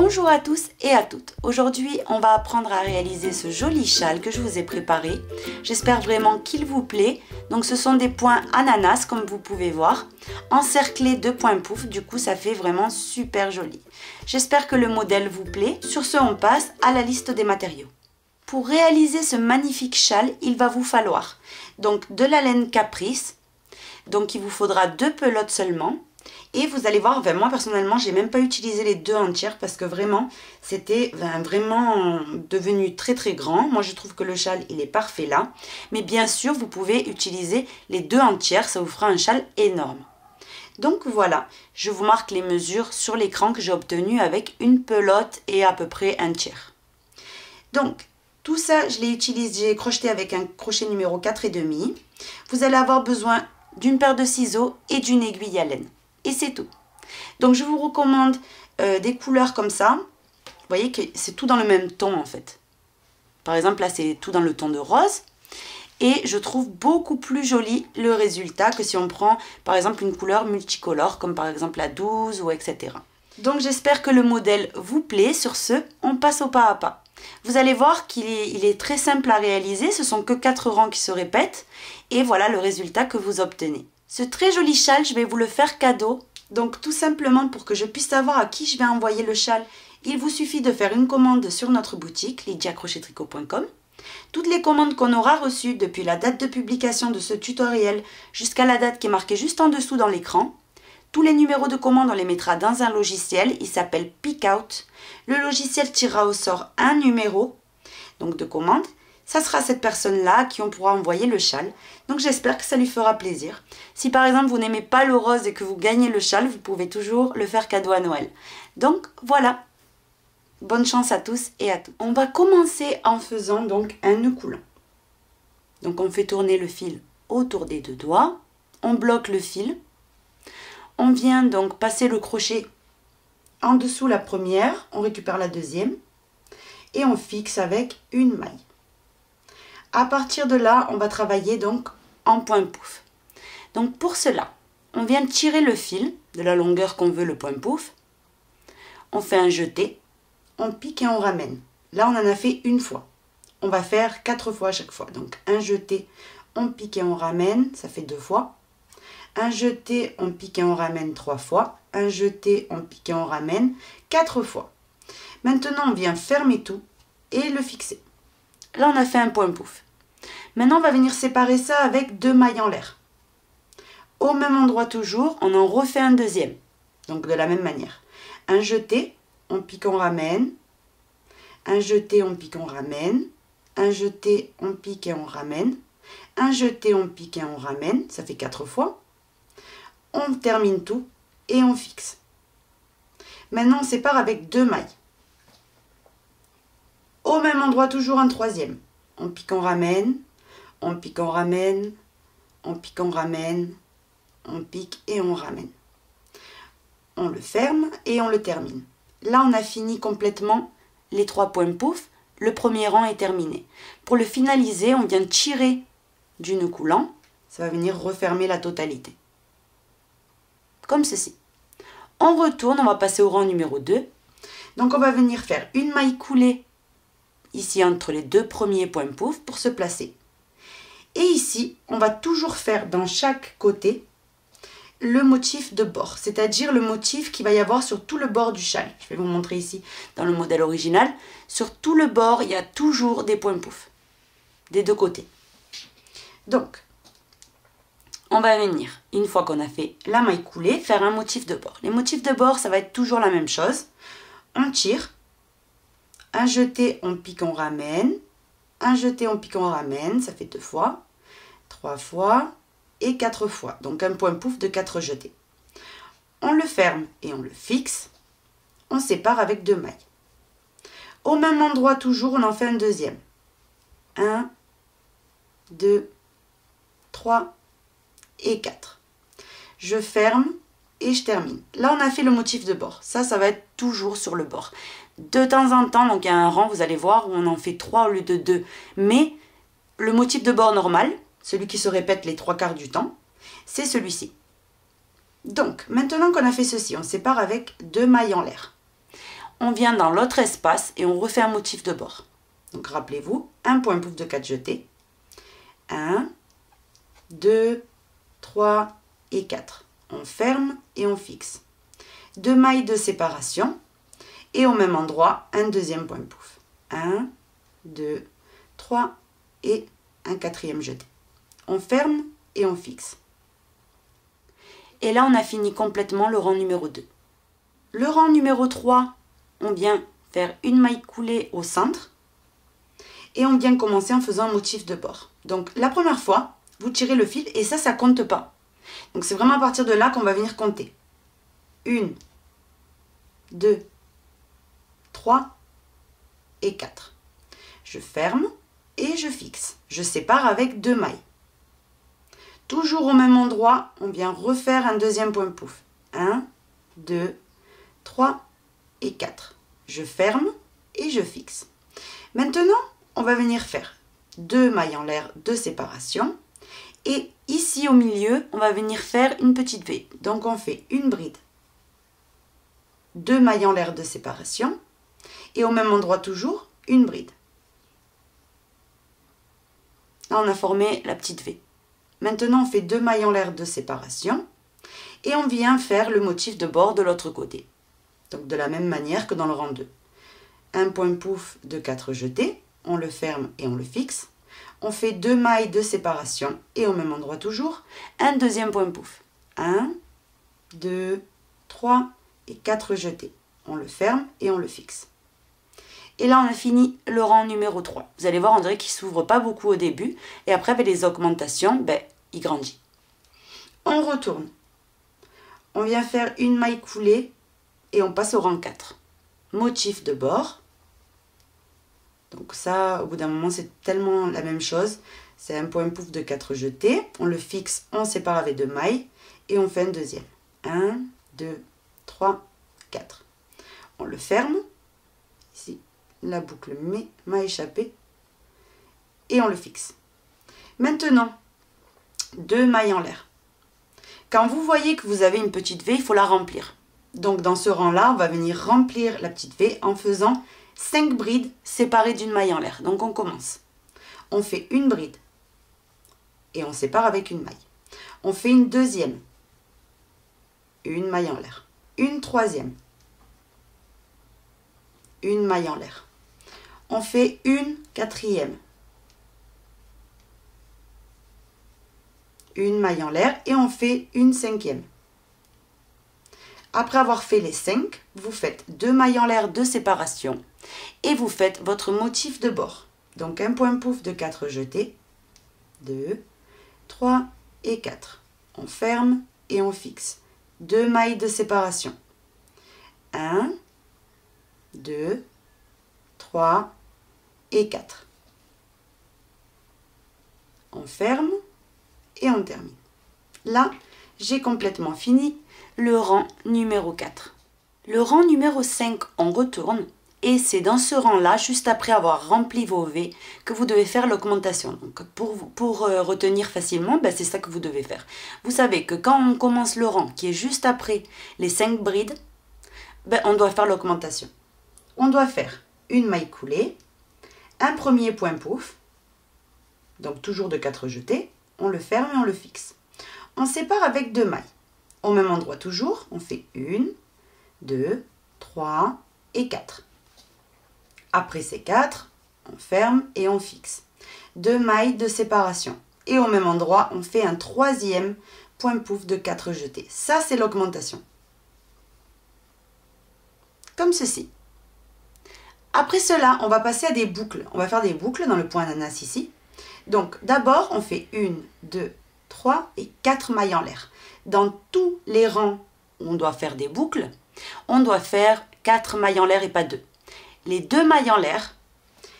Bonjour à tous et à toutes. Aujourd'hui, on va apprendre à réaliser ce joli châle que je vous ai préparé. J'espère vraiment qu'il vous plaît. Donc ce sont des points ananas comme vous pouvez voir, encerclés de points pouf. Du coup, ça fait vraiment super joli. J'espère que le modèle vous plaît. Sur ce, on passe à la liste des matériaux. Pour réaliser ce magnifique châle, il va vous falloir donc de la laine caprice. Donc il vous faudra 2 pelotes seulement. Et vous allez voir, moi personnellement, j'ai même pas utilisé les 2 entières parce que vraiment, c'était vraiment devenu très grand. Moi, je trouve que le châle, il est parfait là. Mais bien sûr, vous pouvez utiliser les 2 entières, ça vous fera un châle énorme. Donc voilà, je vous marque les mesures sur l'écran que j'ai obtenu avec une pelote et à peu près un tiers. Donc, tout ça, je l'ai utilisé, j'ai crocheté avec un crochet numéro 4,5. Vous allez avoir besoin d'une paire de ciseaux et d'une aiguille à laine. Et c'est tout. Donc je vous recommande des couleurs comme ça. Vous voyez que c'est tout dans le même ton en fait. Par exemple là c'est tout dans le ton de rose. Et je trouve beaucoup plus joli le résultat que si on prend par exemple une couleur multicolore comme par exemple la 12 ou etc. Donc j'espère que le modèle vous plaît. Sur ce, on passe au pas à pas. Vous allez voir qu'il est très simple à réaliser. Ce sont que 4 rangs qui se répètent. Et voilà le résultat que vous obtenez. Ce très joli châle, je vais vous le faire cadeau. Donc tout simplement pour que je puisse savoir à qui je vais envoyer le châle, il vous suffit de faire une commande sur notre boutique, lydiacrochettricot.com. Toutes les commandes qu'on aura reçues depuis la date de publication de ce tutoriel jusqu'à la date qui est marquée juste en dessous dans l'écran, tous les numéros de commande, on les mettra dans un logiciel, il s'appelle Pickout. Le logiciel tirera au sort un numéro donc de commande. Ça sera cette personne-là à qui on pourra envoyer le châle. Donc j'espère que ça lui fera plaisir. Si par exemple vous n'aimez pas le rose et que vous gagnez le châle, vous pouvez toujours le faire cadeau à Noël. Donc voilà. Bonne chance à tous et à toutes. On va commencer en faisant donc un nœud coulant. Donc on fait tourner le fil autour des 2 doigts. On bloque le fil. On vient donc passer le crochet en dessous la première. On récupère la deuxième. Et on fixe avec une maille. À partir de là, on va travailler donc en point pouf. Donc pour cela, on vient tirer le fil de la longueur qu'on veut, le point pouf. On fait un jeté, on pique et on ramène. Là, on en a fait une fois. On va faire 4 fois à chaque fois. Donc un jeté, on pique et on ramène, ça fait 2 fois. Un jeté, on pique et on ramène 3 fois. Un jeté, on pique et on ramène 4 fois. Maintenant, on vient fermer tout et le fixer. Là, on a fait un point pouf. Maintenant, on va venir séparer ça avec 2 mailles en l'air. Au même endroit toujours, on en refait un deuxième. Donc, de la même manière. Un jeté, on pique, on ramène. Un jeté, on pique, on ramène. Un jeté, on pique et on ramène. Un jeté, on pique et on ramène. Ça fait 4 fois. On termine tout et on fixe. Maintenant, on sépare avec 2 mailles. Au même endroit, toujours un troisième. On pique, on ramène, on pique, on ramène, on pique, on ramène, on pique et on ramène. On le ferme et on le termine. Là, on a fini complètement les 3 points pouf. Le premier rang est terminé. Pour le finaliser, on vient tirer du nœud coulant. Ça va venir refermer la totalité. Comme ceci. On retourne, on va passer au rang numéro 2. Donc, on va venir faire une maille coulée ici entre les 2 premiers points pouf pour se placer. Et ici, on va toujours faire dans chaque côté le motif de bord, c'est-à-dire le motif qu'il va y avoir sur tout le bord du châle. Je vais vous montrer ici dans le modèle original. Sur tout le bord, il y a toujours des points pouf, des 2 côtés. Donc, on va venir, une fois qu'on a fait la maille coulée, faire un motif de bord. Les motifs de bord, ça va être toujours la même chose. On tire. Un jeté, on pique, on ramène. Un jeté, on pique, on ramène. Ça fait 2 fois, 3 fois et 4 fois. Donc un point pouf de 4 jetés. On le ferme et on le fixe. On sépare avec 2 mailles. Au même endroit toujours, on en fait un deuxième. 1, 2, 3 et 4. Je ferme et je termine. Là, on a fait le motif de bord. Ça va être toujours sur le bord. De temps en temps, donc il y a un rang, vous allez voir, où on en fait 3 au lieu de 2. Mais le motif de bord normal, celui qui se répète les 3/4 du temps, c'est celui-ci. Donc, maintenant qu'on a fait ceci, on sépare avec 2 mailles en l'air. on vient dans l'autre espace et on refait un motif de bord. Donc rappelez-vous, un point pouf de 4 jetés. 1, 2, 3 et 4. On ferme et on fixe. 2 mailles de séparation et au même endroit, un deuxième point pouf. 1, 2, 3 et un quatrième jeté. On ferme et on fixe. Et là, on a fini complètement le rang numéro 2. Le rang numéro 3, on vient faire une maille coulée au centre et on vient commencer en faisant un motif de bord. Donc la première fois, vous tirez le fil et ça compte pas. Donc c'est vraiment à partir de là qu'on va venir compter. 1, 2, 3 et 4. Je ferme et je fixe. Je sépare avec 2 mailles. Toujours au même endroit, on vient refaire un deuxième point pouf. 1, 2, 3 et 4. Je ferme et je fixe. Maintenant, on va venir faire 2 mailles en l'air de séparation. Et ici au milieu, on va venir faire une petite V. Donc on fait une bride, 2 mailles en l'air de séparation. Et au même endroit toujours, une bride. Là, on a formé la petite V. Maintenant, on fait 2 mailles en l'air de séparation. Et on vient faire le motif de bord de l'autre côté. Donc de la même manière que dans le rang 2. Un point pouf de 4 jetés, on le ferme et on le fixe. On fait 2 mailles de séparation et au même endroit toujours, un deuxième point pouf. 1, 2, 3 et 4 jetés. On le ferme et on le fixe. Et là, on a fini le rang numéro 3. Vous allez voir, on dirait qu'il ne s'ouvre pas beaucoup au début. Et après, avec les augmentations, il grandit. On retourne. On vient faire une maille coulée et on passe au rang 4. Motif de bord. Donc ça, au bout d'un moment, c'est tellement la même chose. C'est un point pouf de 4 jetés. On le fixe, on sépare avec 2 mailles. Et on fait un deuxième. 1, 2, 3, 4. On le ferme. Ici, la boucle m'a échappé. Et on le fixe. Maintenant, 2 mailles en l'air. Quand vous voyez que vous avez une petite V, il faut la remplir. Donc dans ce rang-là, on va venir remplir la petite V en faisant 5 brides séparées d'une maille en l'air. Donc on commence. On fait une bride et on sépare avec une maille. On fait une deuxième, une maille en l'air. Une troisième, une maille en l'air. On fait une quatrième, une maille en l'air et on fait une cinquième. Après avoir fait les 5, vous faites 2 mailles en l'air de séparation et vous faites votre motif de bord. Donc un point pouf de 4 jetés, 2, 3 et 4. On ferme et on fixe. 2 mailles de séparation. 1, 2, 3 et 4. On ferme et on termine. Là, j'ai complètement fini le rang numéro 4. Le rang numéro 5, on retourne et c'est dans ce rang-là, juste après avoir rempli vos V, que vous devez faire l'augmentation. Donc pour retenir facilement, c'est ça que vous devez faire. Vous savez que quand on commence le rang qui est juste après les 5 brides, on doit faire l'augmentation. On doit faire une maille coulée, un premier point pouf, donc toujours de 4 jetés, on le ferme et on le fixe. On sépare avec 2 mailles. Au même endroit toujours, on fait 1, 2, 3 et 4. Après ces 4, on ferme et on fixe. 2 mailles de séparation. Et au même endroit, on fait un troisième point pouf de 4 jetés. Ça, c'est l'augmentation. Comme ceci. Après cela, on va passer à des boucles. On va faire des boucles dans le point ananas ici. Donc, d'abord, on fait 1, 2, 3 et 4 mailles en l'air. Dans tous les rangs où on doit faire des boucles, on doit faire 4 mailles en l'air et pas 2. Les 2 mailles en l'air,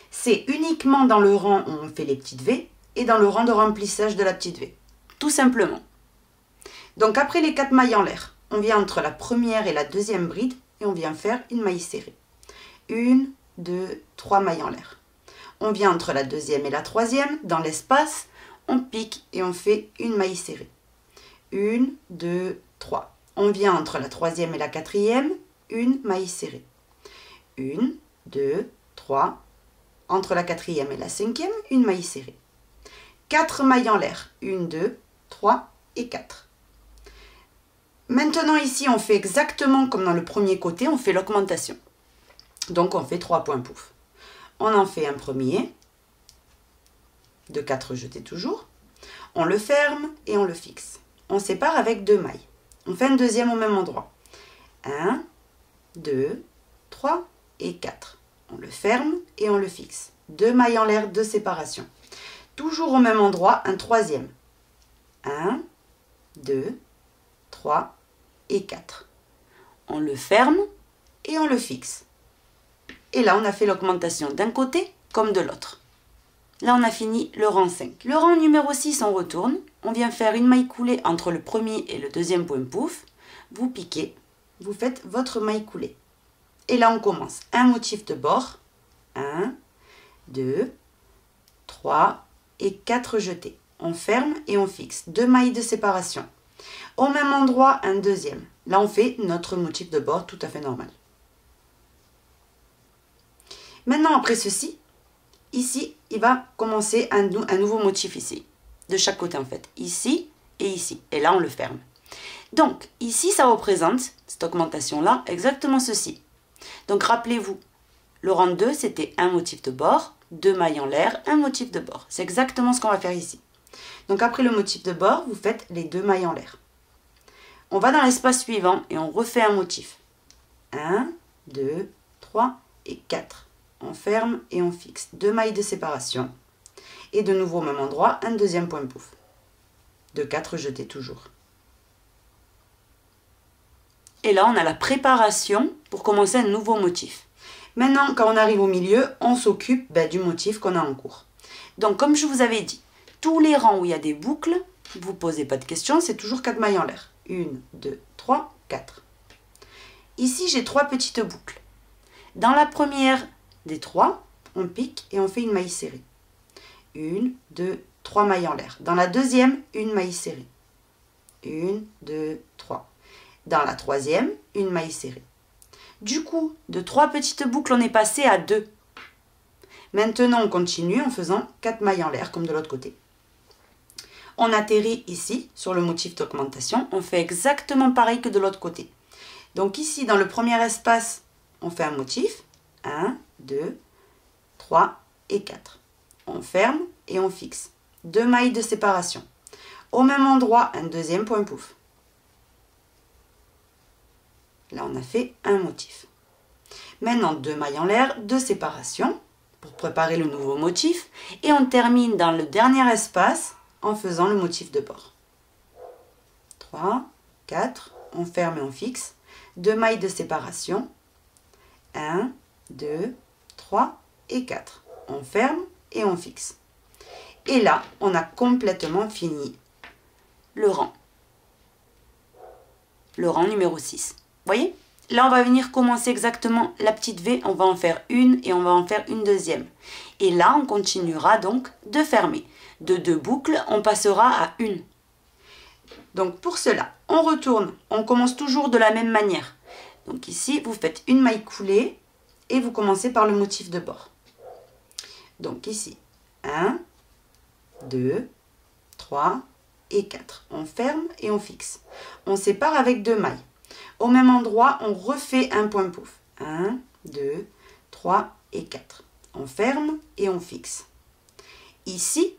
c'est uniquement dans le rang où on fait les petites V et dans le rang de remplissage de la petite V. Tout simplement. Donc après les 4 mailles en l'air, on vient entre la première et la deuxième bride et on vient faire une maille serrée. 1, 2, 3 mailles en l'air. On vient entre la deuxième et la troisième, dans l'espace, on pique et on fait une maille serrée. 1, 2, 3. On vient entre la troisième et la quatrième, une maille serrée. 1, 2, 3. Entre la quatrième et la cinquième, une maille serrée. 4 mailles en l'air. 1, 2, 3 et 4. Maintenant ici, on fait exactement comme dans le premier côté, on fait l'augmentation. Donc on fait 3 points pouf. On en fait un premier, de 4 jetés toujours. On le ferme et on le fixe. On sépare avec 2 mailles. On fait un deuxième au même endroit. 1, 2, 3 et 4. On le ferme et on le fixe. 2 mailles en l'air de séparation. Toujours au même endroit, un troisième. 1, 2, 3 et 4. On le ferme et on le fixe. Et là, on a fait l'augmentation d'un côté comme de l'autre. Là, on a fini le rang 5. Le rang numéro 6, on retourne. On vient faire une maille coulée entre le premier et le deuxième point pouf. Vous piquez, vous faites votre maille coulée. Et là, on commence. Un motif de bord. 1, 2, 3 et 4 jetés. On ferme et on fixe. 2 mailles de séparation. Au même endroit, un deuxième. Là, on fait notre motif de bord tout à fait normal. Maintenant, après ceci, ici, il va commencer un nouveau motif ici. De chaque côté, en fait. Ici et ici. Et là, on le ferme. Donc, ici, ça représente, cette augmentation-là, exactement ceci. Donc, rappelez-vous, le rang 2, c'était un motif de bord, 2 mailles en l'air, un motif de bord. C'est exactement ce qu'on va faire ici. Donc, après le motif de bord, vous faites les 2 mailles en l'air. On va dans l'espace suivant et on refait un motif. 1, 2, 3 et 4. On ferme et on fixe. 2 mailles de séparation. Et de nouveau au même endroit, un deuxième point pouf. De 4 jetés toujours. Et là, on a la préparation pour commencer un nouveau motif. Maintenant, quand on arrive au milieu, on s'occupe du motif qu'on a en cours. Donc, comme je vous avais dit, tous les rangs où il y a des boucles, vous ne vous posez pas de questions, c'est toujours 4 mailles en l'air. 1, 2, 3, 4. Ici, j'ai 3 petites boucles. Dans la première des 3, on pique et on fait une maille serrée. 1, 2, 3 mailles en l'air. Dans la deuxième, une maille serrée. 1, 2, 3. Dans la troisième, une maille serrée. Du coup, de 3 petites boucles, on est passé à 2. Maintenant, on continue en faisant 4 mailles en l'air, comme de l'autre côté. On atterrit ici, sur le motif d'augmentation. On fait exactement pareil que de l'autre côté. Donc ici, dans le premier espace, on fait un motif. 1, 2, 3 et 4. On ferme et on fixe. 2 mailles de séparation. Au même endroit, un deuxième point pouf. Là, on a fait un motif. Maintenant, 2 mailles en l'air de séparation pour préparer le nouveau motif. Et on termine dans le dernier espace en faisant le motif de bord. 3, 4, on ferme et on fixe. 2 mailles de séparation. 1, 2, 3 et 4. On ferme et on fixe. Et là, on a complètement fini le rang. Le rang numéro 6. Vous voyez? Là, on va venir commencer exactement la petite V. On va en faire une et on va en faire une deuxième. Et là, on continuera donc de fermer. De 2 boucles, on passera à une. Donc, pour cela, on retourne. On commence toujours de la même manière. Donc ici, vous faites une maille coulée et vous commencez par le motif de bord. Donc ici, 1, 2, 3 et 4. On ferme et on fixe. On sépare avec 2 mailles. Au même endroit, on refait un point pouf. 1, 2, 3 et 4. On ferme et on fixe. Ici,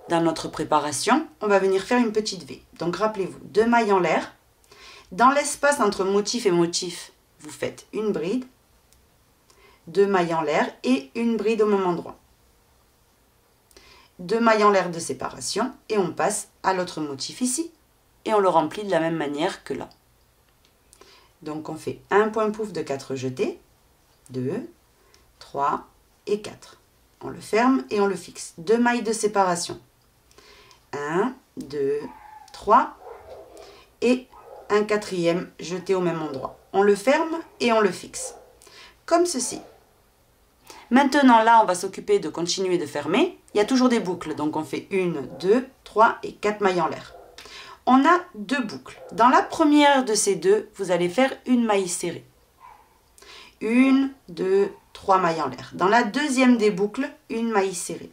dans notre préparation, on va venir faire une petite V. Donc rappelez-vous, 2 mailles en l'air. Dans l'espace entre motif et motif, vous faites une bride, 2 mailles en l'air et une bride au même endroit. 2 mailles en l'air de séparation et on passe à l'autre motif ici. Et on le remplit de la même manière que là. Donc on fait un point pouf de 4 jetés, 2, 3 et 4. On le ferme et on le fixe. 2 mailles de séparation. 1, 2, 3 et un quatrième jeté au même endroit. On le ferme et on le fixe. Comme ceci. Maintenant là, on va s'occuper de continuer de fermer. Il y a toujours des boucles. Donc on fait 1, 2, 3 et 4 mailles en l'air. On a 2 boucles. Dans la première de ces deux, vous allez faire une maille serrée. 1, 2, 3 mailles en l'air. Dans la deuxième des boucles, une maille serrée.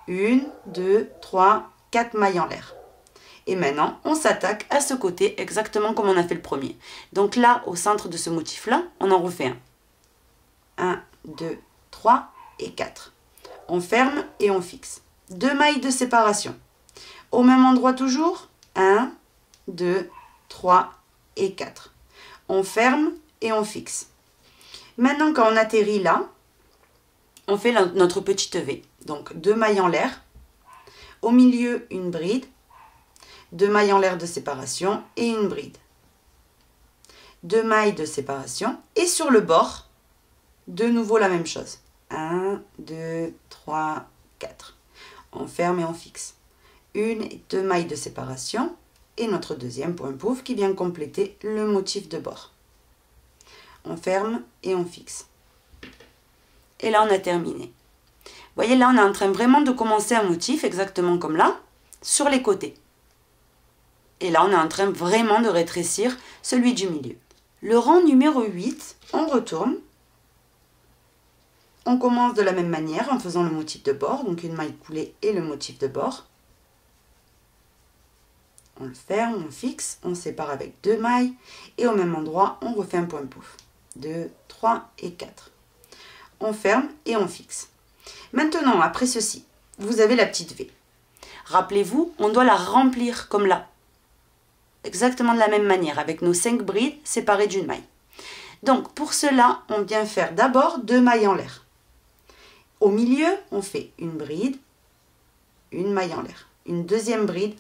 1, 2, 3, 4 mailles en l'air. Et maintenant, on s'attaque à ce côté exactement comme on a fait le premier. Donc là, au centre de ce motif-là, on en refait un. 1, 2, 3 et 4. On ferme et on fixe. 2 mailles de séparation. Au même endroit toujours, 1, 2, 3 et 4. On ferme et on fixe. Maintenant, quand on atterrit là, on fait notre petite V. Donc 2 mailles en l'air. Au milieu, une bride. 2 mailles en l'air de séparation et une bride. 2 mailles de séparation. Et sur le bord, de nouveau la même chose. 1, 2, 3, 4. On ferme et on fixe. 1 et 2 mailles de séparation et notre deuxième point pouf qui vient compléter le motif de bord. On ferme et on fixe. Et là, on a terminé. Vous voyez, là, on est en train vraiment de commencer un motif, exactement comme là, sur les côtés. Et là, on est en train vraiment de rétrécir celui du milieu. Le rang numéro 8, on retourne. On commence de la même manière en faisant le motif de bord, donc une maille coulée et le motif de bord. On le ferme, on fixe, on sépare avec 2 mailles et au même endroit, on refait un point pouf. 2, 3 et 4. On ferme et on fixe. Maintenant, après ceci, vous avez la petite V. Rappelez-vous, on doit la remplir comme là. Exactement de la même manière, avec nos 5 brides séparées d'une maille. Donc, pour cela, on vient faire d'abord 2 mailles en l'air. Au milieu, on fait une bride, une maille en l'air. Une deuxième bride,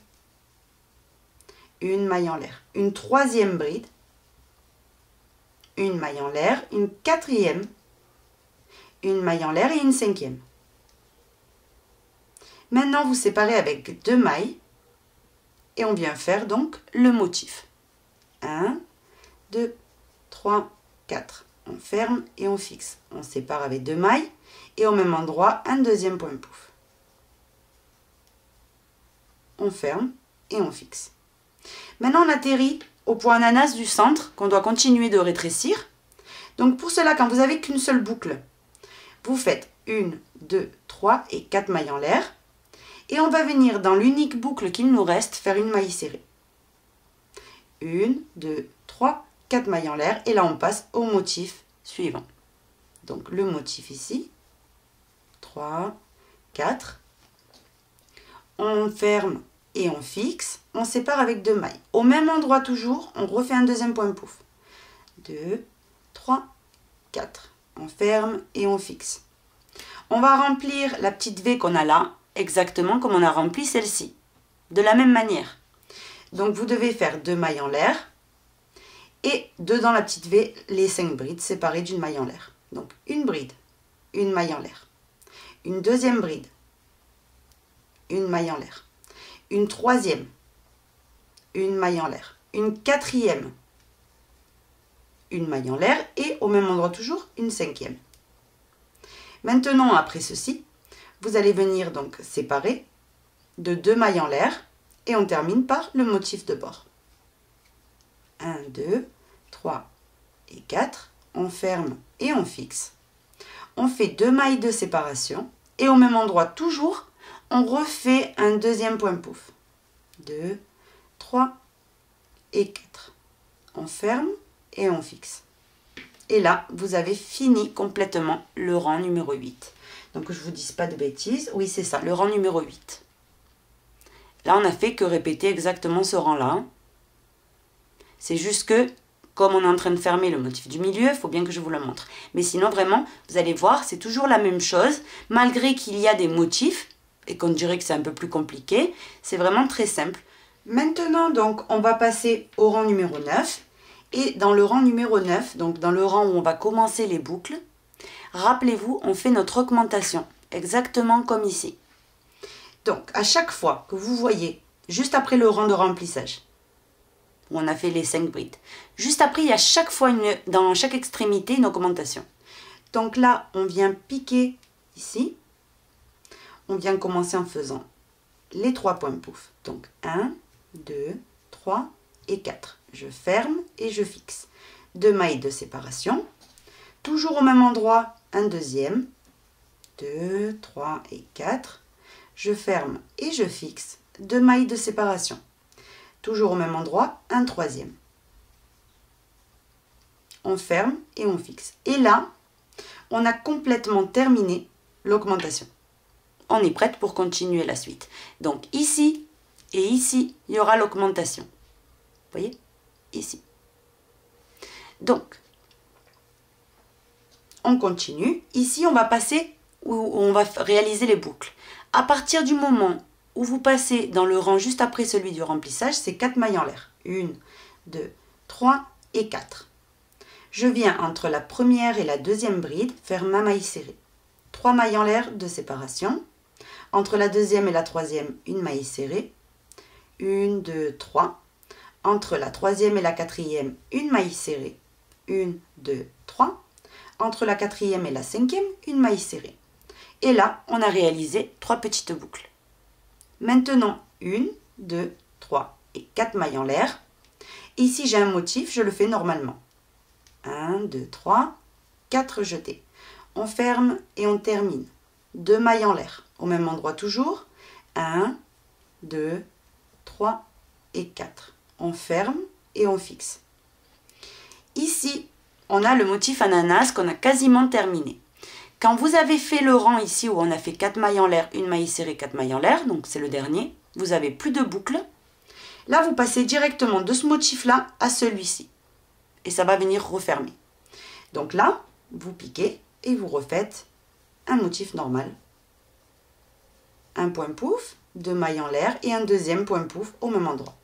une maille en l'air. Une troisième bride, une maille en l'air. Une quatrième, une maille en l'air et une cinquième. Maintenant, vous séparez avec 2 mailles et on vient faire donc le motif. 1, 2, 3, 4. On ferme et on fixe. On sépare avec 2 mailles et au même endroit, un deuxième point pouf. On ferme et on fixe. Maintenant, on atterrit au point ananas du centre qu'on doit continuer de rétrécir. Donc pour cela, quand vous n'avez qu'une seule boucle, vous faites 1, 2, 3 et 4 mailles en l'air. Et on va venir dans l'unique boucle qu'il nous reste faire une maille serrée. 1, 2, 3, 4 mailles en l'air. Et là, on passe au motif suivant. Donc le motif ici. 3, 4. On ferme et on fixe. On sépare avec 2 mailles. Au même endroit toujours, on refait un deuxième point pouf. 2, 3, 4. On ferme et on fixe. On va remplir la petite V qu'on a là, exactement comme on a rempli celle-ci. De la même manière. Donc vous devez faire 2 mailles en l'air. Et dedans la petite V, les 5 brides séparées d'une maille en l'air. Donc une bride, une maille en l'air. Une deuxième bride, une maille en l'air. Une troisième, une maille en l'air. Une quatrième, une maille en l'air. Et au même endroit toujours, une cinquième. Maintenant, après ceci, vous allez venir donc séparer de 2 mailles en l'air. Et on termine par le motif de bord. 1, 2, 3 et 4. On ferme et on fixe. On fait 2 mailles de séparation. Et au même endroit, toujours, on refait un deuxième point pouf. 2, 3 et 4. On ferme et on fixe. Et là, vous avez fini complètement le rang numéro 8. Donc, je ne vous dise pas de bêtises. Oui, c'est ça, le rang numéro 8. Là, on n'a fait que répéter exactement ce rang-là. C'est juste que, comme on est en train de fermer le motif du milieu, il faut bien que je vous le montre. Mais sinon, vraiment, vous allez voir, c'est toujours la même chose. Malgré qu'il y a des motifs, et qu'on dirait que c'est un peu plus compliqué, c'est vraiment très simple. Maintenant, donc, on va passer au rang numéro 9. Et dans le rang numéro 9, donc dans le rang où on va commencer les boucles, rappelez-vous, on fait notre augmentation, exactement comme ici. Donc, à chaque fois que vous voyez, juste après le rang de remplissage, où on a fait les 5 brides, juste après, il y a chaque fois, dans chaque extrémité, une augmentation. Donc là, on vient piquer ici. On vient commencer en faisant les 3 points pouf. Donc, 1, 2, 3 et 4. Je ferme et je fixe. 2 mailles de séparation. Toujours au même endroit, un deuxième, 2, 3 et 4. Je ferme et je fixe 2 mailles de séparation. Toujours au même endroit, un troisième. On ferme et on fixe. Et là, on a complètement terminé l'augmentation. On est prête pour continuer la suite. Donc ici et ici, il y aura l'augmentation. Vous voyez? Ici. Donc, on continue. Ici, on va passer où on va réaliser les boucles. À partir du moment où vous passez dans le rang juste après celui du remplissage, c'est 4 mailles en l'air. 1, 2, 3 et 4. Je viens entre la première et la deuxième bride faire ma maille serrée. 3 mailles en l'air de séparation. Entre la deuxième et la troisième, une maille serrée. 1, 2, 3. Entre la troisième et la quatrième, une maille serrée. 1, 2, 3. Entre la quatrième et la cinquième, une maille serrée. Et là, on a réalisé 3 petites boucles. Maintenant, 1, 2, 3 et 4 mailles en l'air. Ici, j'ai un motif, je le fais normalement. 1, 2, 3, 4 jetés. On ferme et on termine. 2 mailles en l'air. Au même endroit toujours. 1, 2, 3 et 4. On ferme et on fixe. Ici, on a le motif ananas qu'on a quasiment terminé. Quand vous avez fait le rang ici où on a fait 4 mailles en l'air, une maille serrée, 4 mailles en l'air, donc c'est le dernier, vous n'avez plus de boucle. Là, vous passez directement de ce motif-là à celui-ci. Et ça va venir refermer. Donc là, vous piquez et vous refaites un motif normal. Un point pouf, 2 mailles en l'air et un deuxième point pouf au même endroit.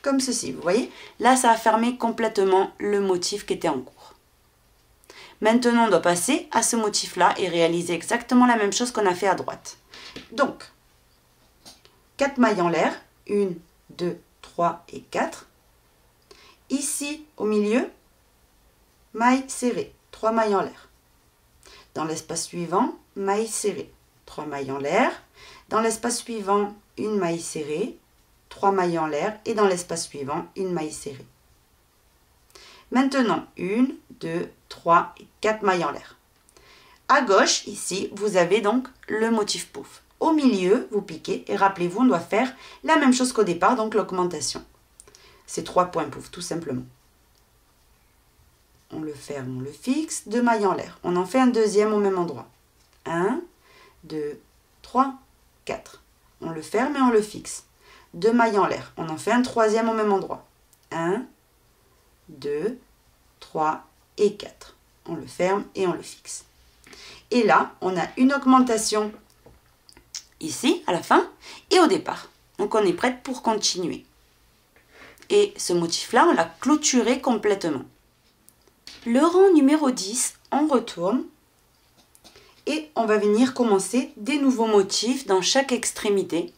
Comme ceci, vous voyez. Là, ça a fermé complètement le motif qui était en cours. Maintenant, on doit passer à ce motif-là et réaliser exactement la même chose qu'on a fait à droite. Donc, 4 mailles en l'air, 1, 2, 3 et 4. Ici, au milieu, maille serrée, 3 mailles en l'air. Dans l'espace suivant, maille serrée, 3 mailles en l'air. Dans l'espace suivant, une maille serrée, 3 mailles en l'air et dans l'espace suivant, une maille serrée. Maintenant, 1, 2, 3 et 4 mailles en l'air. À gauche, ici, vous avez donc le motif pouf. Au milieu, vous piquez et rappelez-vous, on doit faire la même chose qu'au départ, donc l'augmentation. C'est 3 points pouf, tout simplement. On le ferme, on le fixe, 2 mailles en l'air. On en fait un deuxième au même endroit. 1, 2, 3, 4. On le ferme et on le fixe. 2 mailles en l'air. On en fait un troisième au même endroit. 1, 2, 3 et 4. On le ferme et on le fixe. Et là, on a une augmentation ici, à la fin, et au départ. Donc, on est prête pour continuer. Et ce motif-là, on l'a clôturé complètement. Le rang numéro 10, on retourne. Et on va venir commencer des nouveaux motifs dans chaque extrémité.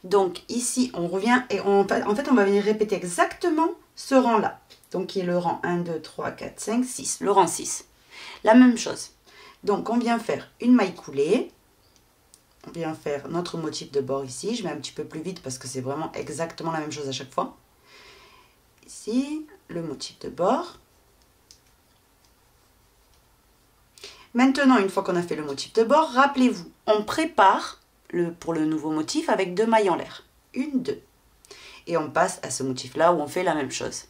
Donc ici, on revient et en fait, on va venir répéter exactement ce rang-là. Donc qui est le rang 1, 2, 3, 4, 5, 6. Le rang 6. La même chose. Donc on vient faire une maille coulée. On vient faire notre motif de bord ici. Je mets un petit peu plus vite parce que c'est vraiment exactement la même chose à chaque fois. Ici, le motif de bord. Maintenant, une fois qu'on a fait le motif de bord, rappelez-vous, on prépare pour le nouveau motif avec 2 mailles en l'air. 1, 2. Et on passe à ce motif-là où on fait la même chose.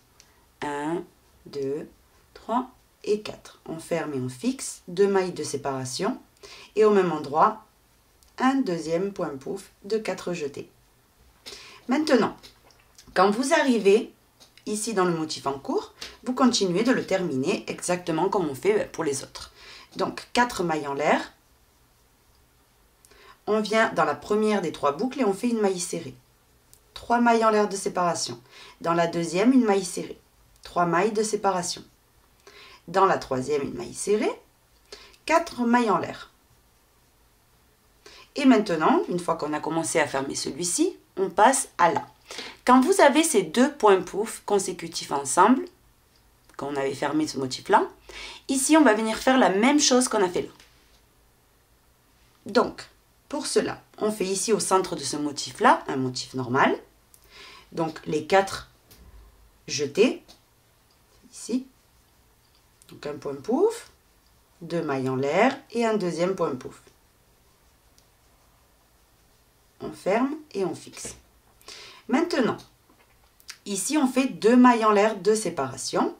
1, 2, 3 et 4. On ferme et on fixe 2 mailles de séparation. Et au même endroit, un deuxième point pouf de 4 jetés. Maintenant, quand vous arrivez ici dans le motif en cours, vous continuez de le terminer exactement comme on fait pour les autres. Donc 4 mailles en l'air. On vient dans la première des 3 boucles et on fait une maille serrée. 3 mailles en l'air de séparation. Dans la deuxième, une maille serrée. 3 mailles de séparation. Dans la troisième, une maille serrée. 4 mailles en l'air. Et maintenant, une fois qu'on a commencé à fermer celui-ci, on passe à là. Quand vous avez ces 2 points pouf consécutifs ensemble, quand on avait fermé ce motif-là, ici, on va venir faire la même chose qu'on a fait là. Donc, pour cela, on fait ici au centre de ce motif-là, un motif normal. Donc, les 4 jetés, ici. Donc un point pouf, 2 mailles en l'air et un deuxième point pouf. On ferme et on fixe. Maintenant, ici on fait 2 mailles en l'air de séparation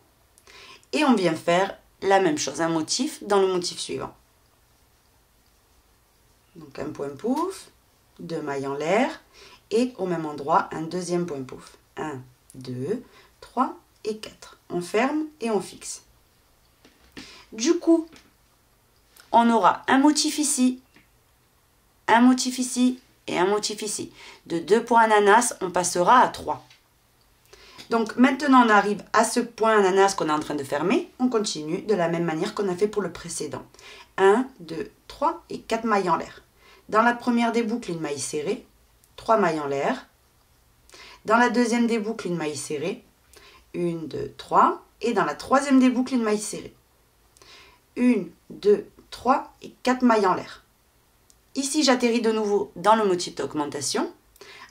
et on vient faire la même chose, un motif dans le motif suivant. Donc un point pouf, 2 mailles en l'air et au même endroit un deuxième point pouf. 1, 2, 3 et 4. On ferme et on fixe. Du coup, on aura un motif ici, un motif ici et un motif ici. De 2 points ananas, on passera à 3. Donc maintenant on arrive à ce point ananas qu'on est en train de fermer. On continue de la même manière qu'on a fait pour le précédent. 1, 2, 3 et 4 mailles en l'air. Dans la première des boucles, une maille serrée, 3 mailles en l'air. Dans la deuxième des boucles, une maille serrée, 1, 2, 3. Et dans la troisième des boucles, une maille serrée. 1, 2, 3 et 4 mailles en l'air. Ici, j'atterris de nouveau dans le motif d'augmentation.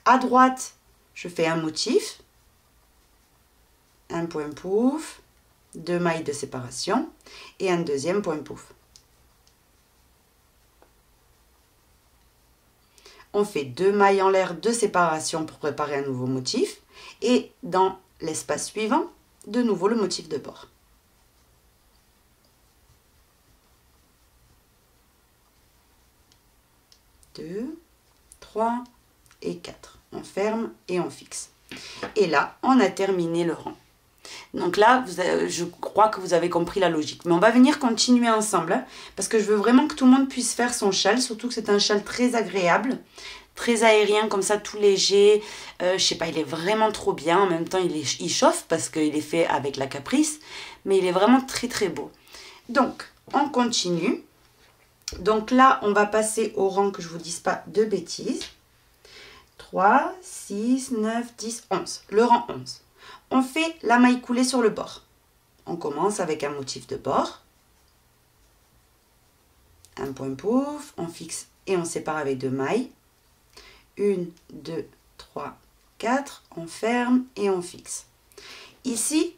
À droite, je fais un motif, un point pouf, 2 mailles de séparation et un deuxième point pouf. On fait 2 mailles en l'air de séparation pour préparer un nouveau motif et dans l'espace suivant, de nouveau le motif de bord. Deux, 3 et 4. On ferme et on fixe. Et là, on a terminé le rang. Donc là, je crois que vous avez compris la logique. Mais on va venir continuer ensemble, hein, parce que je veux vraiment que tout le monde puisse faire son châle, surtout que c'est un châle très agréable, très aérien, comme ça, tout léger. Je sais pas, il est vraiment trop bien. En même temps, il chauffe parce qu'il est fait avec la caprice, mais il est vraiment très très beau. Donc, on continue. Donc là, on va passer au rang, que je ne vous dise pas de bêtises. 3, 6, 9, 10, 11. Le rang 11. On fait la maille coulée sur le bord. On commence avec un motif de bord. Un point pouf, on fixe et on sépare avec 2 mailles. 1, 2, 3, 4. On ferme et on fixe. Ici,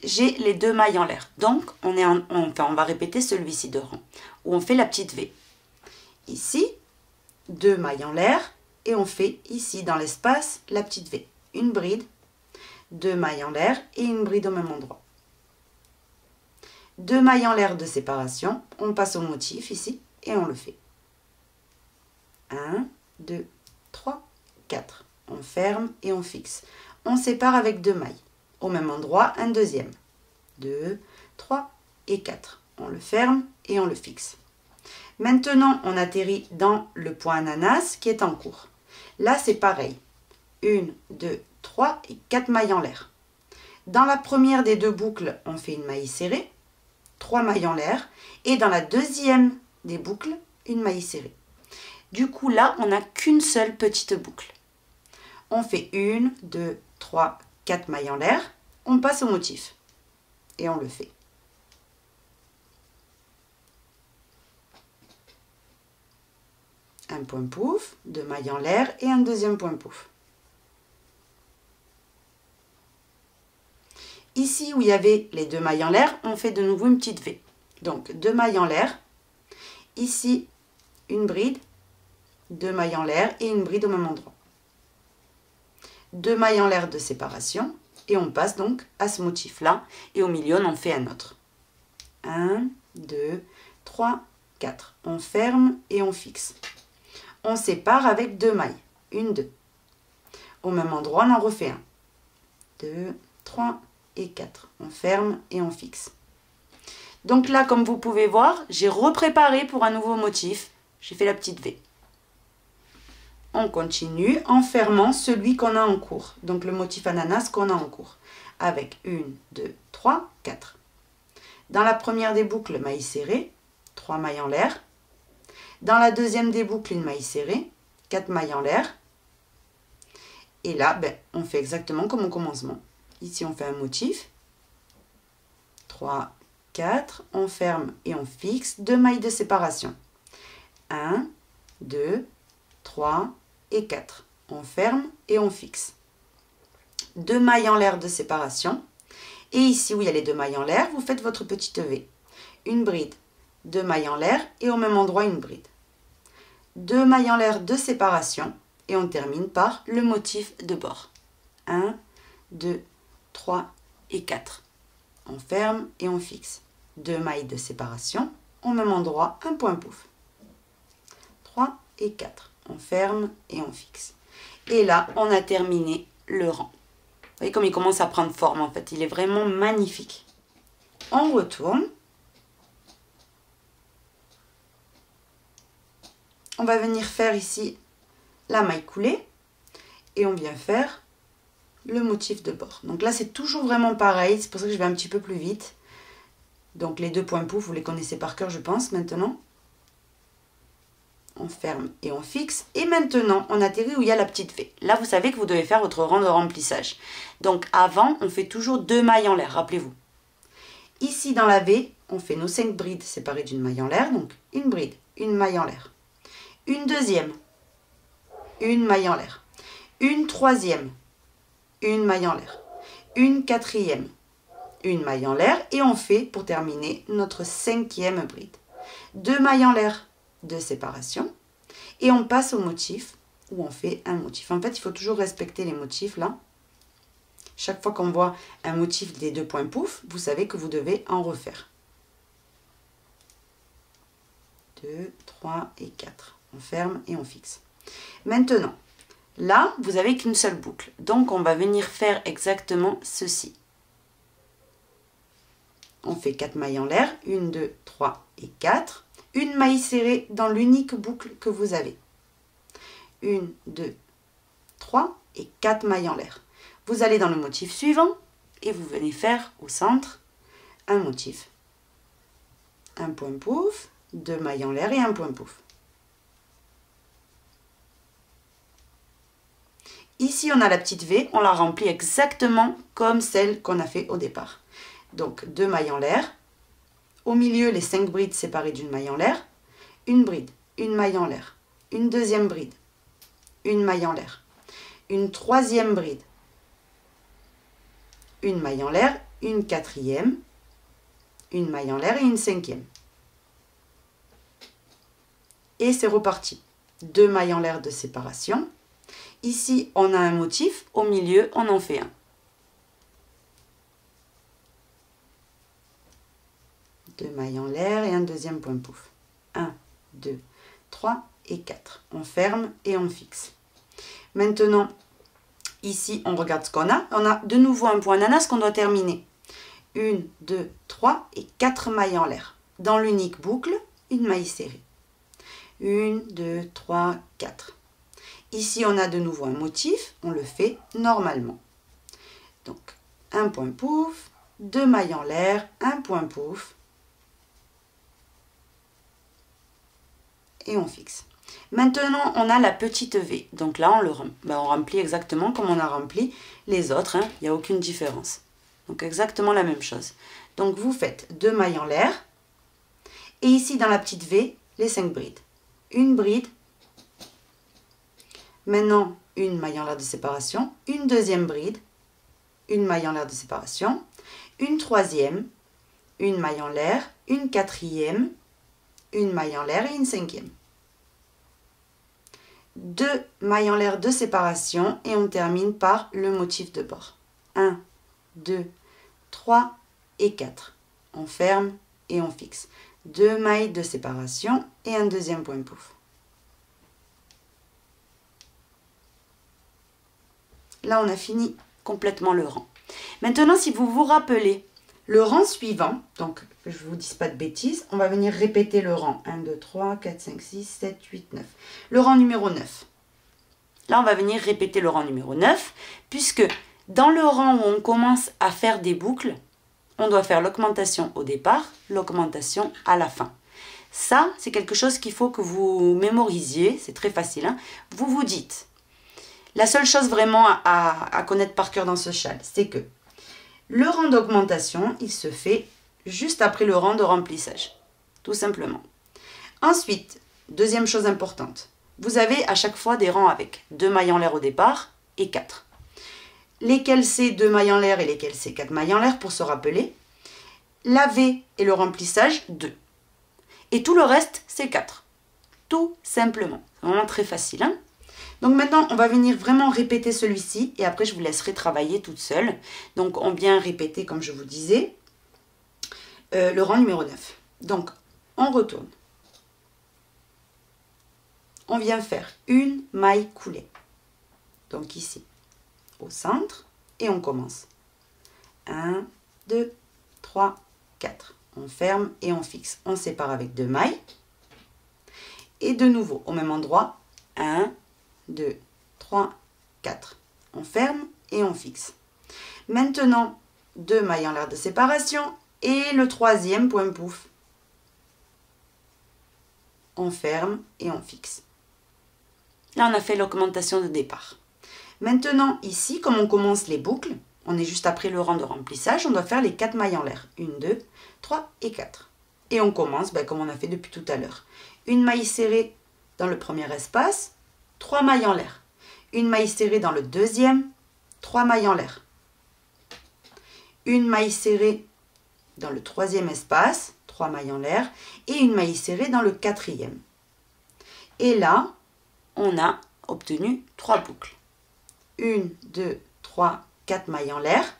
j'ai les 2 mailles en l'air. Donc, on va répéter celui-ci de rang, où on fait la petite V. Ici, 2 mailles en l'air, et on fait ici, dans l'espace, la petite V. Une bride, 2 mailles en l'air et une bride au même endroit. 2 mailles en l'air de séparation, on passe au motif ici, et on le fait. 1, 2, 3, 4. On ferme et on fixe. On sépare avec 2 mailles. Au même endroit, un deuxième. 2, 3 et 4. On le ferme et on le fixe. Maintenant, on atterrit dans le point ananas qui est en cours. Là, c'est pareil. 1, 2, 3 et 4 mailles en l'air. Dans la première des 2 boucles, on fait une maille serrée, 3 mailles en l'air. Et dans la deuxième des boucles, une maille serrée. Du coup, là, on n'a qu'une seule petite boucle. On fait 1, 2, 3, 4 mailles en l'air. On passe au motif. Et on le fait. Un point pouf, 2 mailles en l'air et un deuxième point pouf. Ici où il y avait les 2 mailles en l'air, on fait de nouveau une petite V. Donc 2 mailles en l'air, ici une bride, 2 mailles en l'air et une bride au même endroit. 2 mailles en l'air de séparation et on passe donc à ce motif là et au milieu on en fait un autre. 1, 2, 3, 4. On ferme et on fixe. On sépare avec 2 mailles. 1, 2. Au même endroit, on en refait un. 2, 3 et 4. On ferme et on fixe. Donc là, comme vous pouvez voir, j'ai repréparé pour un nouveau motif. J'ai fait la petite V. On continue en fermant celui qu'on a en cours. Donc le motif ananas qu'on a en cours. Avec 1, 2, 3, 4. Dans la première des boucles, maille serrée, 3 mailles en l'air. Dans la deuxième des boucles, une maille serrée, 4 mailles en l'air. Et là, on fait exactement comme au commencement. Ici, on fait un motif. 3, 4, on ferme et on fixe 2 mailles de séparation. 1, 2, 3 et 4. On ferme et on fixe. 2 mailles en l'air de séparation. Et ici où il y a les 2 mailles en l'air, vous faites votre petite V. Une bride, 2 mailles en l'air et au même endroit une bride. 2 mailles en l'air de séparation et on termine par le motif de bord. 1, 2, 3 et 4. On ferme et on fixe. 2 mailles de séparation, au même endroit, un point pouf. 3 et 4. On ferme et on fixe. Et là, on a terminé le rang. Vous voyez comme il commence à prendre forme en fait. Il est vraiment magnifique. On retourne. On va venir faire ici la maille coulée. Et on vient faire le motif de bord. Donc là, c'est toujours vraiment pareil. C'est pour ça que je vais un petit peu plus vite. Donc les 2 points pouf, vous les connaissez par cœur, je pense, maintenant. On ferme et on fixe. Et maintenant, on atterrit où il y a la petite V. Là, vous savez que vous devez faire votre rang de remplissage. Donc avant, on fait toujours 2 mailles en l'air, rappelez-vous. Ici, dans la V, on fait nos 5 brides séparées d'une maille en l'air. Donc une bride, une maille en l'air. Une deuxième, une maille en l'air. Une troisième, une maille en l'air. Une quatrième, une maille en l'air. Et on fait, pour terminer, notre 5e bride. 2 mailles en l'air de séparation et on passe au motif où on fait un motif. En fait, il faut toujours respecter les motifs là. Chaque fois qu'on voit un motif des 2 points pouf, vous savez que vous devez en refaire. 2, 3 et 4. On ferme et on fixe. Maintenant, là, vous n'avez qu'une seule boucle. Donc, on va venir faire exactement ceci. On fait 4 mailles en l'air. 1, 2, 3 et 4. Une maille serrée dans l'unique boucle que vous avez. 1, 2, 3 et 4 mailles en l'air. Vous allez dans le motif suivant et vous venez faire au centre un motif. Un point pouf, 2 mailles en l'air et un point pouf. Ici, on a la petite V, on la remplit exactement comme celle qu'on a fait au départ. Donc, 2 mailles en l'air. Au milieu, les 5 brides séparées d'une maille en l'air. Une bride, une maille en l'air. Une deuxième bride, une maille en l'air. Une troisième bride, une maille en l'air. Une quatrième, une maille en l'air et une 5e. Et c'est reparti. 2 mailles en l'air de séparation. Ici, on a un motif. Au milieu, on en fait un. 2 mailles en l'air et un deuxième point pouf. 1, 2, 3 et 4. On ferme et on fixe. Maintenant, ici, on regarde ce qu'on a. On a de nouveau un point ananas qu'on doit terminer. 1, 2, 3 et 4 mailles en l'air. Dans l'unique boucle, une maille serrée. 1, 2, 3, 4. Ici, on a de nouveau un motif. On le fait normalement. Donc, un point pouf, 2 mailles en l'air, un point pouf. Et on fixe. Maintenant, on a la petite V. Donc là, on remplit exactement comme on a rempli les autres. Hein. Il n'y a aucune différence. Donc exactement la même chose. Donc vous faites 2 mailles en l'air. Et ici, dans la petite V, les 5 brides. Une bride. Maintenant, une maille en l'air de séparation. Une deuxième bride. Une maille en l'air de séparation. Une troisième. Une maille en l'air. Une quatrième. Une maille en l'air et une 5e. 2 mailles en l'air de séparation et on termine par le motif de bord. 1, 2, 3 et 4. On ferme et on fixe. 2 mailles de séparation et un deuxième point pouf. Là, on a fini complètement le rang. Maintenant, si vous vous rappelez, le rang suivant, donc que je ne vous dise pas de bêtises, on va venir répéter le rang. 1, 2, 3, 4, 5, 6, 7, 8, 9. Le rang numéro 9. Là, on va venir répéter le rang numéro 9, puisque dans le rang où on commence à faire des boucles, on doit faire l'augmentation au départ, l'augmentation à la fin. Ça, c'est quelque chose qu'il faut que vous mémorisiez, c'est très facile. Hein. Vous vous dites, la seule chose vraiment à connaître par cœur dans ce châle, c'est que le rang d'augmentation, il se fait juste après le rang de remplissage, tout simplement. Ensuite, deuxième chose importante, vous avez à chaque fois des rangs avec 2 mailles en l'air au départ et 4. lesquels c'est 2 mailles en l'air et lesquels c'est 4 mailles en l'air pour se rappeler. La V et le remplissage, 2. Et tout le reste, c'est 4. Tout simplement. C'est vraiment très facile. Hein? Donc maintenant, on va venir vraiment répéter celui-ci et après, je vous laisserai travailler toute seule. Donc, on vient répéter, comme je vous disais, le rang numéro 9. Donc, on retourne. On vient faire une maille coulée. Donc ici, au centre, et on commence. 1, 2, 3, 4. On ferme et on fixe. On sépare avec 2 mailles. Et de nouveau, au même endroit, 1, 2, 3, 4. On ferme et on fixe. Maintenant, 2 mailles en l'air de séparation et le troisième point pouf. On ferme et on fixe. Là, on a fait l'augmentation de départ. Maintenant, ici, comme on commence les boucles, on est juste après le rang de remplissage, on doit faire les 4 mailles en l'air. 1, 2, 3 et 4. Et on commence comme on a fait depuis tout à l'heure. Une maille serrée dans le premier espace, 3 mailles en l'air. Une maille serrée dans le deuxième, 3 mailles en l'air. Une maille serrée dans le troisième espace, 3 mailles en l'air. Et une maille serrée dans le quatrième. Et là, on a obtenu 3 boucles. 1, 2, 3, 4 mailles en l'air.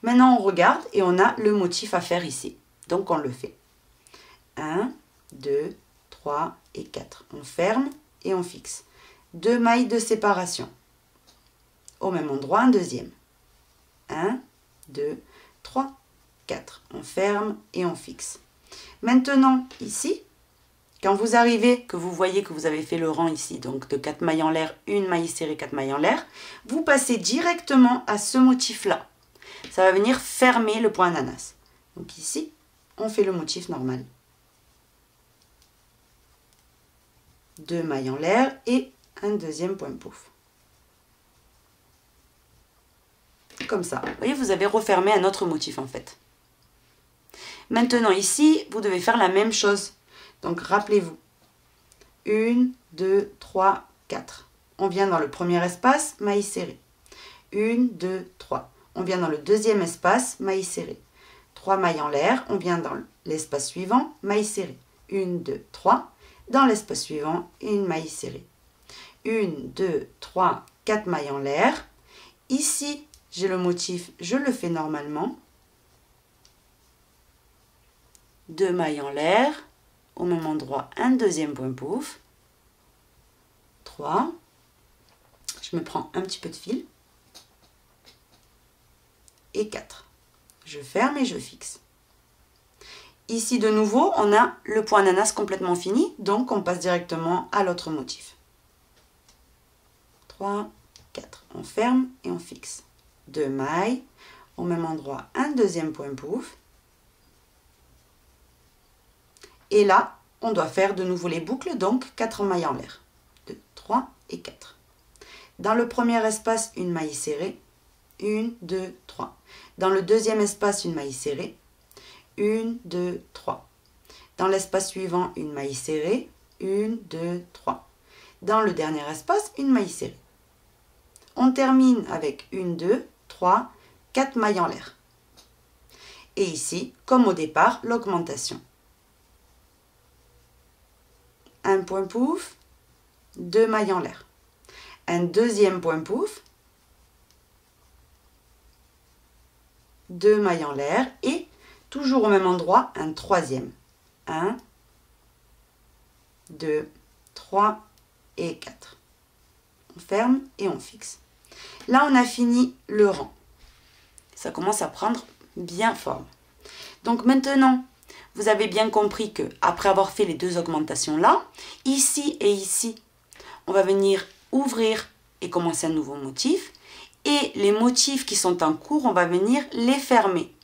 Maintenant, on regarde et on a le motif à faire ici. Donc, on le fait. 1, 2, 3 et 4. On ferme et on fixe. 2 mailles de séparation. Au même endroit, un deuxième. 1, 2, 3, 4. On ferme et on fixe. Maintenant, ici, quand vous arrivez, que vous voyez que vous avez fait le rang ici, donc de 4 mailles en l'air, une maille serrée, 4 mailles en l'air, vous passez directement à ce motif-là. Ça va venir fermer le point ananas. Donc ici, on fait le motif normal. 2 mailles en l'air et un deuxième point pouf. Comme ça. Vous voyez, vous avez refermé un autre motif en fait. Maintenant ici, vous devez faire la même chose. Donc, rappelez-vous, 1, 2, 3, 4. On vient dans le premier espace, maille serrée. 1, 2, 3. On vient dans le deuxième espace, maille serrée. 3 mailles en l'air, on vient dans l'espace suivant, maille serrée. 1, 2, 3. Dans l'espace suivant, une maille serrée. 1, 2, 3, 4 mailles en l'air. Ici, j'ai le motif, je le fais normalement. 2 mailles en l'air. Au même endroit, un deuxième point pouf. 3. Je me prends un petit peu de fil. Et 4. Je ferme et je fixe. Ici, de nouveau, on a le point ananas complètement fini. Donc, on passe directement à l'autre motif. 3, 4. On ferme et on fixe. 2 mailles. Au même endroit, un deuxième point pouf. Et là, on doit faire de nouveau les boucles, donc 4 mailles en l'air. 2, 3 et 4. Dans le premier espace, une maille serrée. 1, 2, 3. Dans le deuxième espace, une maille serrée. 1, 2, 3. Dans l'espace suivant, une maille serrée. 1, 2, 3. Dans le dernier espace, une maille serrée. On termine avec 1, 2, 3, 4 mailles en l'air. Et ici, comme au départ, l'augmentation. Un point pouf, 2 mailles en l'air. Un deuxième point pouf, 2 mailles en l'air et toujours au même endroit, un troisième. 1, 2, 3 et 4. On ferme et on fixe. Là, on a fini le rang. Ça commence à prendre bien forme. Donc maintenant, vous avez bien compris que après avoir fait les deux augmentations là, ici et ici, on va venir ouvrir et commencer un nouveau motif. Et les motifs qui sont en cours, on va venir les fermer.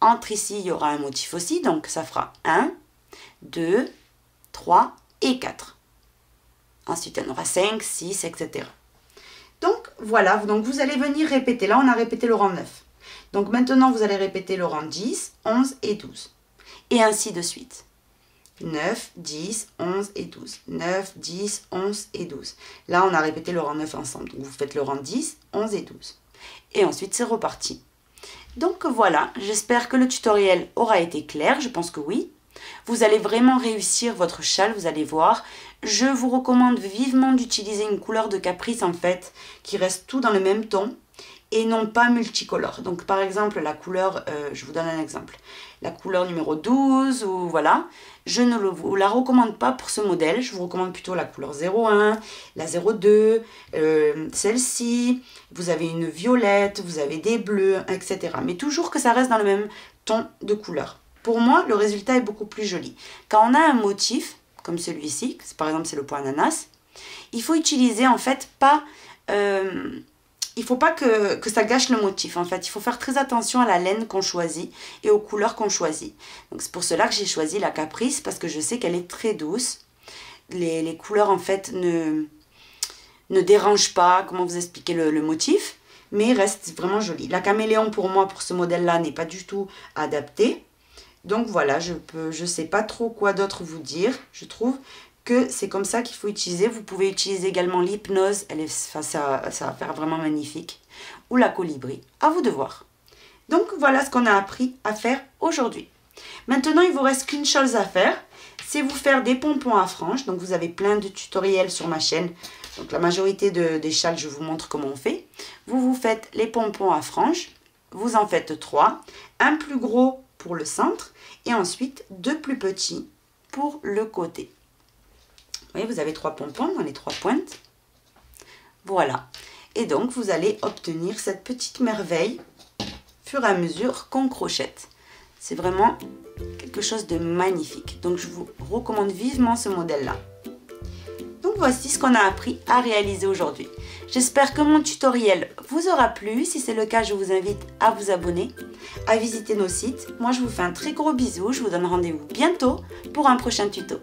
Entre ici, il y aura un motif aussi, donc ça fera 1, 2, 3 et 4. Ensuite, il y en aura 5, 6, etc. Donc voilà, donc vous allez venir répéter. Là, on a répété le rang 9. Donc maintenant, vous allez répéter le rang 10, 11 et 12. Et ainsi de suite. 9, 10, 11 et 12. 9, 10, 11 et 12. Là, on a répété le rang 9 ensemble. Donc, vous faites le rang 10, 11 et 12. et ensuite c'est reparti. Donc voilà, j'espère que le tutoriel aura été clair, je pense que oui. Vous allez vraiment réussir votre châle, vous allez voir. Je vous recommande vivement d'utiliser une couleur de caprice en fait, qui reste tout dans le même ton et non pas multicolore. Donc par exemple la couleur, je vous donne un exemple, la couleur numéro 12 ou voilà, je ne vous la recommande pas pour ce modèle, je vous recommande plutôt la couleur 01, la 02, celle-ci, vous avez une violette, vous avez des bleus, etc. Mais toujours que ça reste dans le même ton de couleur. Pour moi, le résultat est beaucoup plus joli. Quand on a un motif, comme celui-ci, par exemple c'est le point ananas, il faut utiliser en fait pas... il ne faut pas que ça gâche le motif en fait, il faut faire très attention à la laine qu'on choisit et aux couleurs qu'on choisit. Donc c'est pour cela que j'ai choisi la Caprice parce que je sais qu'elle est très douce. Les couleurs en fait ne dérangent pas, comment vous expliquer le motif, mais restent vraiment jolies. La Caméléon pour moi, pour ce modèle-là, n'est pas du tout adaptée. Donc voilà, je sais pas trop quoi d'autre vous dire, je trouve que c'est comme ça qu'il faut utiliser. Vous pouvez utiliser également l'hypnose, ça va faire vraiment magnifique. Ou la colibri, à vous de voir. Donc voilà ce qu'on a appris à faire aujourd'hui. Maintenant, il ne vous reste qu'une chose à faire, c'est vous faire des pompons à franges. Donc vous avez plein de tutoriels sur ma chaîne. Donc la majorité des châles, je vous montre comment on fait. Vous faites les pompons à franges, vous en faites 3, un plus gros pour le centre et ensuite 2 plus petits pour le côté. Vous voyez, vous avez 3 pompons dans les 3 pointes. Voilà. Et donc, vous allez obtenir cette petite merveille au fur et à mesure qu'on crochette. C'est vraiment quelque chose de magnifique. Donc, je vous recommande vivement ce modèle-là. Donc, voici ce qu'on a appris à réaliser aujourd'hui. J'espère que mon tutoriel vous aura plu. Si c'est le cas, je vous invite à vous abonner, à visiter nos sites. Moi, je vous fais un très gros bisou. Je vous donne rendez-vous bientôt pour un prochain tuto.